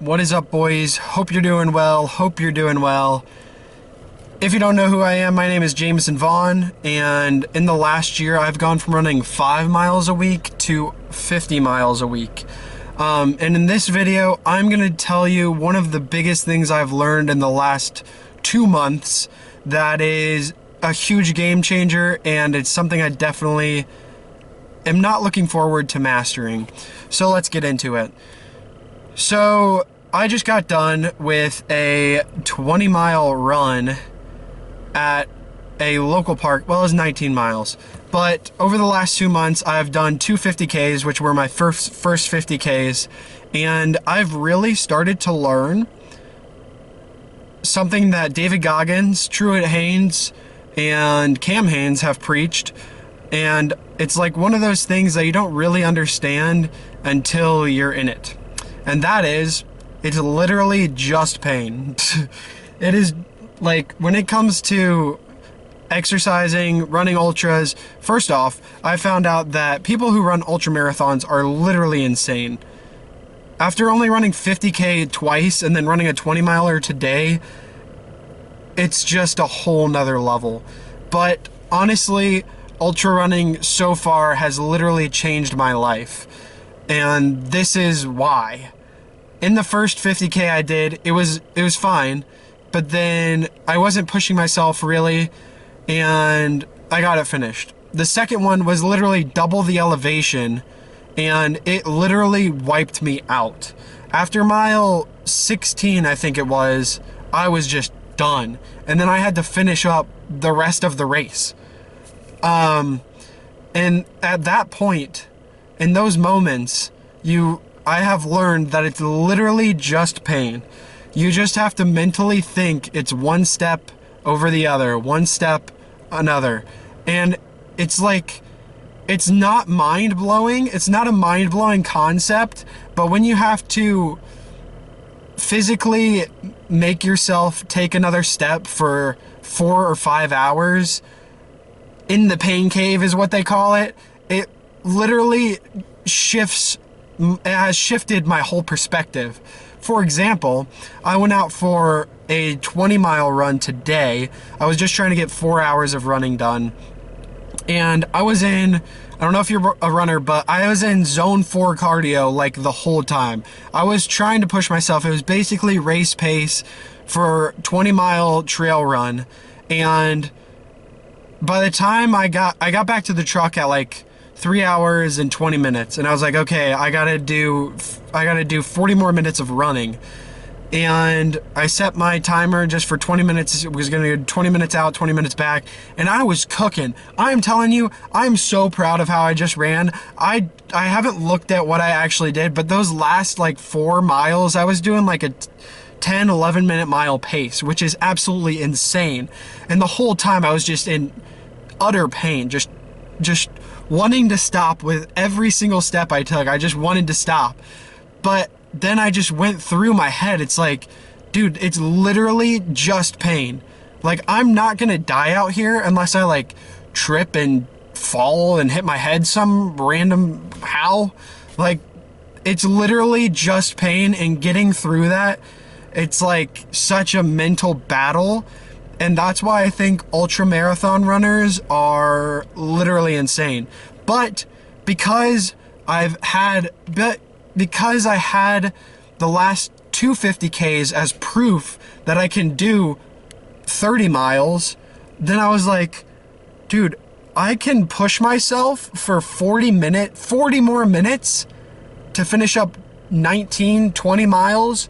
What is up, boys? Hope you're doing well. Hope you're doing well. If you don't know who I am, my name is Jameson Vaughn, and in the last year, I've gone from running 5 miles a week to 50 miles a week. And in this video, I'm going to tell you one of the biggest things I've learned in the last 2 months that is a huge game changer, and it's something I definitely am not looking forward to mastering. So let's get into it. So I just got done with a 20-mile run at a local park. Well, it was 19 miles. But over the last 2 months, I've done two 50Ks, which were my first 50Ks. And I've really started to learn something that David Goggins, Truett Haynes, and Cam Hanes have preached. And it's like one of those things that you don't really understand until you're in it. And that is, it's literally just pain. It is like, when it comes to exercising, running ultras, first off, I found out that people who run ultra marathons are literally insane. After only running 50K twice and then running a 20-miler today, it's just a whole nother level. But honestly, ultra running so far has literally changed my life. And this is why. In the first 50K I did, it was fine, but then I wasn't pushing myself really, and I got it finished. The second one was literally double the elevation, and it literally wiped me out. After mile 16, I think it was, I was just done. And then I had to finish up the rest of the race. And at that point, in those moments, I have learned that it's literally just pain. You just have to mentally think it's one step over the other, one step, another. And it's like, it's not mind-blowing. It's not a mind-blowing concept, but when you have to physically make yourself take another step for 4 or 5 hours, in the pain cave is what they call it, it literally has shifted my whole perspective. For example, I went out for a 20-mile run today. I was just trying to get 4 hours of running done. And I don't know if you're a runner, but I was in zone 4 cardio like the whole time. I was trying to push myself. It was basically race pace for 20-mile trail run. And by the time I got back to the truck at like 3 hours and 20 minutes, and I was like, okay, I gotta do 40 more minutes of running. And I set my timer just for 20 minutes. It was gonna do 20 minutes out, 20 minutes back, and I was cooking. I'm telling you, I'm so proud of how I just ran. I haven't looked at what I actually did, but those last like 4 miles, I was doing like a 10, 11 minute mile pace, which is absolutely insane. And the whole time I was just in utter pain, just wanting to stop with every single step I took. I just wanted to stop. But then I just went through my head. It's like, dude, it's literally just pain. Like, I'm not gonna die out here unless I like trip and fall and hit my head some random how. Like, it's literally just pain, and getting through that, it's like such a mental battle. And that's why I think ultra marathon runners are literally insane. But because I had the last 2 50Ks as proof that I can do 30 miles, then I was like, dude, I can push myself for 40 more minutes to finish up 19, 20 miles.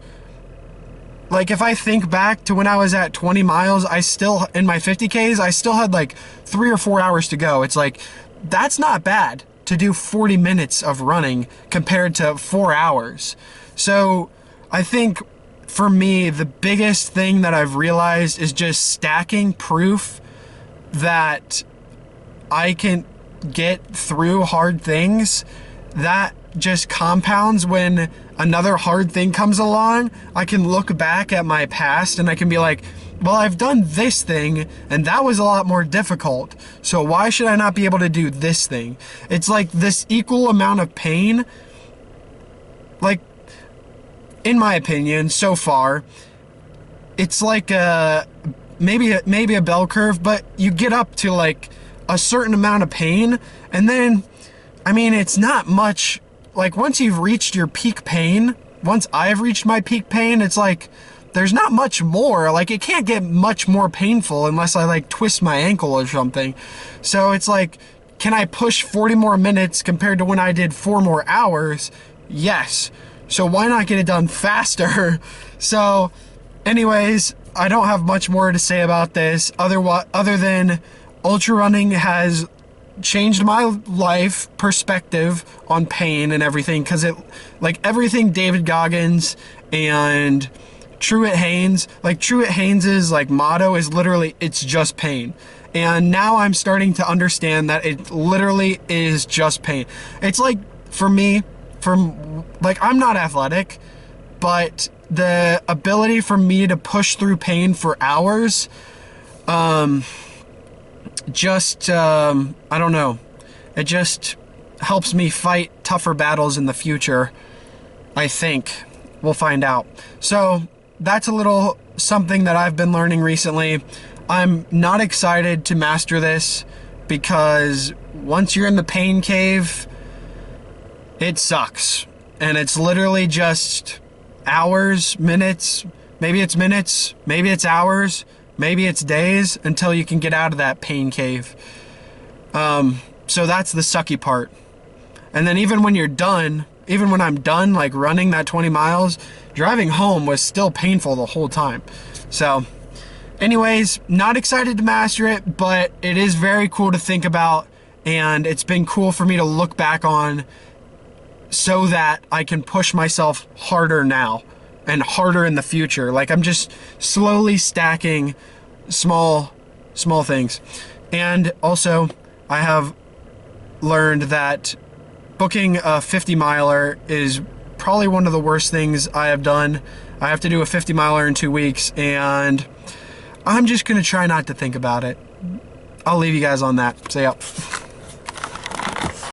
Like, if I think back to when I was at 20 miles, in my 50Ks, I still had like 3 or 4 hours to go. It's like, that's not bad to do 40 minutes of running compared to 4 hours. So I think for me, the biggest thing that I've realized is just stacking proof that I can get through hard things. That just compounds when another hard thing comes along. I can look back at my past and I can be like, well, I've done this thing and that was a lot more difficult, so why should I not be able to do this thing? It's like this equal amount of pain. Like, in my opinion, so far, it's like maybe a bell curve, but you get up to like a certain amount of pain, and then, I mean, it's not much. Like, once you've reached your peak pain, once I've reached my peak pain, it's like there's not much more. Like, it can't get much more painful unless I like twist my ankle or something. So it's like, can I push 40 more minutes compared to when I did 4 more hours? Yes. So why not get it done faster? So anyways, I don't have much more to say about this other than ultra running has changed my life perspective on pain and everything, because it, like, everything David Goggins and Truett Haynes, like Truett Haynes's like motto is literally, it's just pain. And now I'm starting to understand that it literally is just pain. It's like, for me, like, I'm not athletic, but the ability for me to push through pain for hours, I don't know. It just helps me fight tougher battles in the future, I think. We'll find out. So that's a little something that I've been learning recently. I'm not excited to master this, because once you're in the pain cave, it sucks. And it's literally just hours, minutes, maybe it's hours, maybe it's days until you can get out of that pain cave. So that's the sucky part. And then even when you're done, even when I'm done like running that 20 miles, driving home was still painful the whole time. So anyways, not excited to master it, but it is very cool to think about, and it's been cool for me to look back on so that I can push myself harder now and harder in the future. Like, I'm just slowly stacking small things. And also, I have learned that booking a 50 miler is probably one of the worst things I have done. I have to do a 50 miler in 2 weeks, and I'm just gonna try not to think about it. I'll leave you guys on that. See ya.